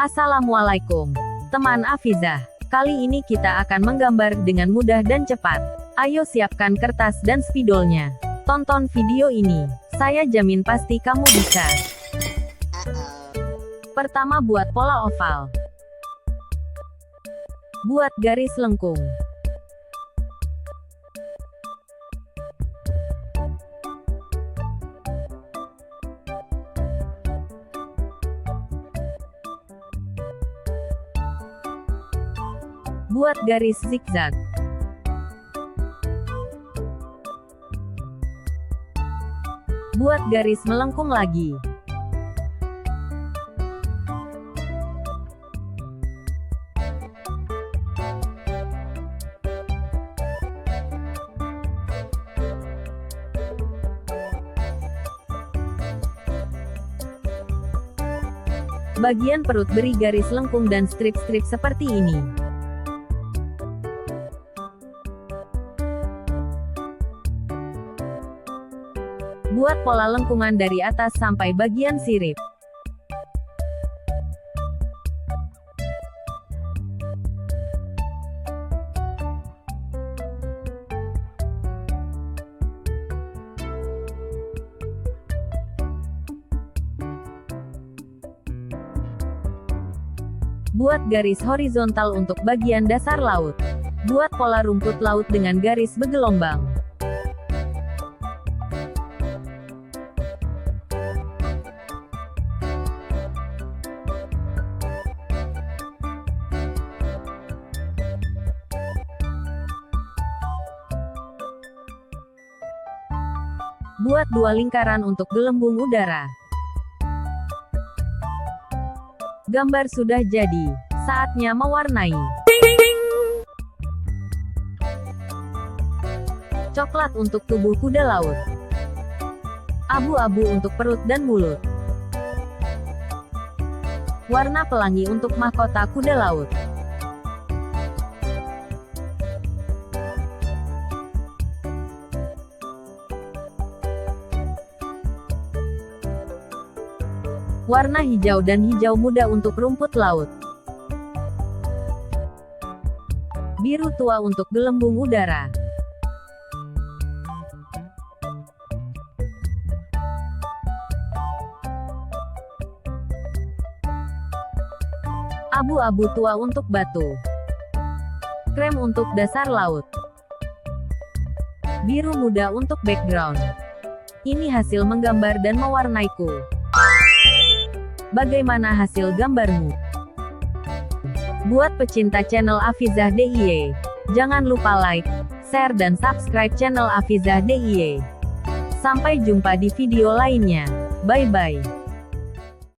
Assalamualaikum, teman Afizah. Kali ini kita akan menggambar dengan mudah dan cepat. Ayo siapkan kertas dan spidolnya. Tonton video ini. Saya jamin pasti kamu bisa. Pertama, buat pola oval. Buat garis lengkung. Buat garis zigzag. Buat garis melengkung lagi. Bagian perut beri garis lengkung dan strip-strip seperti ini. Buat pola lengkungan dari atas sampai bagian sirip. Buat garis horizontal untuk bagian dasar laut. Buat pola rumput laut dengan garis bergelombang. Buat dua lingkaran untuk gelembung udara. Gambar sudah jadi. Saatnya mewarnai. Coklat untuk tubuh kuda laut. Abu-abu untuk perut dan mulut. Warna pelangi untuk mahkota kuda laut. Warna hijau dan hijau muda untuk rumput laut. Biru tua untuk gelembung udara. Abu-abu tua untuk batu. Krem untuk dasar laut. Biru muda untuk background. Ini hasil menggambar dan mewarnaiku. Bagaimana hasil gambarmu? Buat pecinta channel Afizah DIY, jangan lupa like, share dan subscribe channel Afizah DIY. Sampai jumpa di video lainnya. Bye-bye.